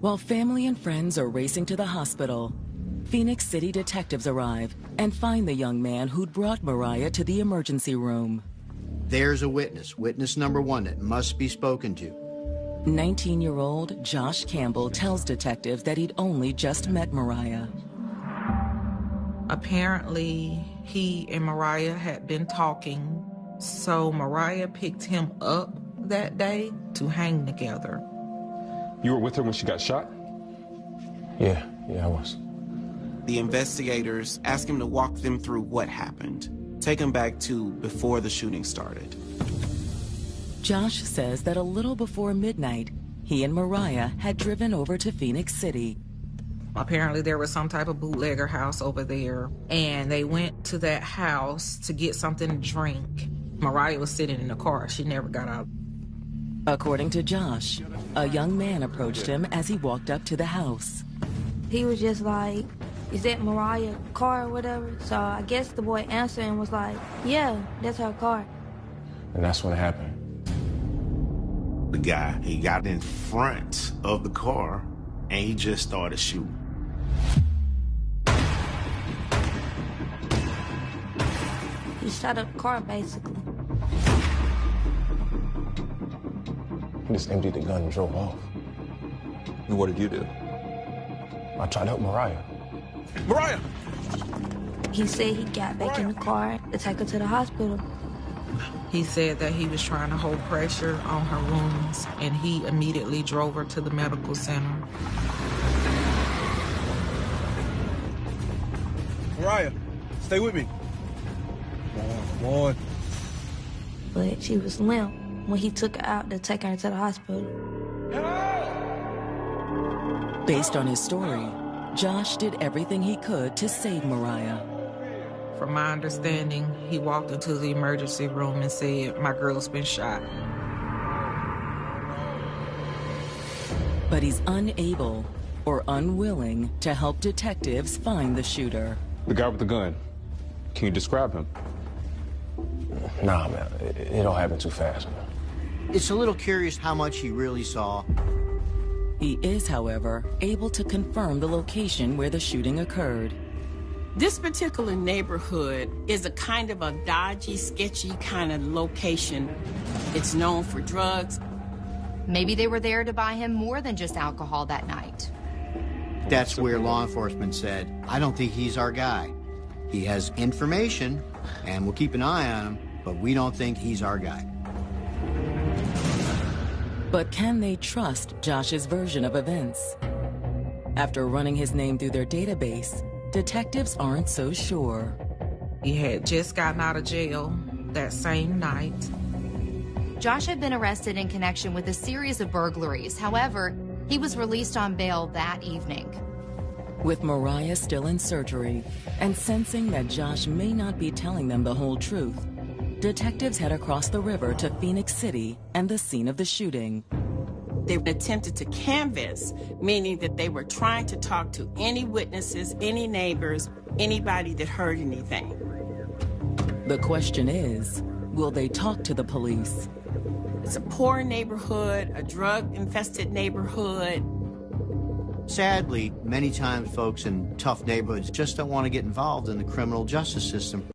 While family and friends are racing to the hospital, Phoenix City detectives arrive and find the young man who'd brought Mariah to the emergency room. There's a witness, witness number one, that must be spoken to. 19-year-old Josh Campbell tells detectives that he'd only just met Mariah. Apparently, he and Mariah had been talking, so Mariah picked him up that day to hang together. You were with her when she got shot? Yeah, I was. The investigators asked him to walk them through what happened. Take him back to before the shooting started. Josh says that a little before midnight, he and Mariah had driven over to Phoenix City. Apparently there was some type of bootlegger house over there, and they went to that house to get something to drink. Mariah was sitting in the car. She never got out. According to Josh, a young man approached him as he walked up to the house. He was just like, "Is that Mariah's car or whatever?" So I guess the boy answered and was like, "Yeah, that's her car." And that's when it happened. The guy, he got in front of the car and he just started shooting. He shot up the car, basically. He just emptied the gun and drove off. And what did you do? I tried to help Mariah. Mariah! He said he got back in the car to take her to the hospital. He said that he was trying to hold pressure on her wounds, and he immediately drove her to the medical center. Mariah, stay with me. Come on. But she was limp when he took her out to take her to the hospital. Based on his story, Josh did everything he could to save Mariah. From my understanding, he walked into the emergency room and said, "My girl's been shot." But he's unable or unwilling to help detectives find the shooter. The guy with the gun. Can you describe him? Nah, man, it all happened too fast, man. It's a little curious how much he really saw. He is, however, able to confirm the location where the shooting occurred. This particular neighborhood is a kind of a dodgy, sketchy kind of location. It's known for drugs. Maybe they were there to buy him more than just alcohol that night. That's where law enforcement said, "I don't think he's our guy. He has information, and we'll keep an eye on him, but we don't think he's our guy." But can they trust Josh's version of events? After running his name through their database, detectives aren't so sure. He had just gotten out of jail that same night. Josh had been arrested in connection with a series of burglaries. However, he was released on bail that evening. With Mariah still in surgery and sensing that Josh may not be telling them the whole truth, detectives head across the river to Phoenix City and the scene of the shooting. They attempted to canvass, meaning that they were trying to talk to any witnesses, any neighbors, anybody that heard anything. The question is, will they talk to the police? It's a poor neighborhood, a drug-infested neighborhood. Sadly, many times folks in tough neighborhoods just don't want to get involved in the criminal justice system.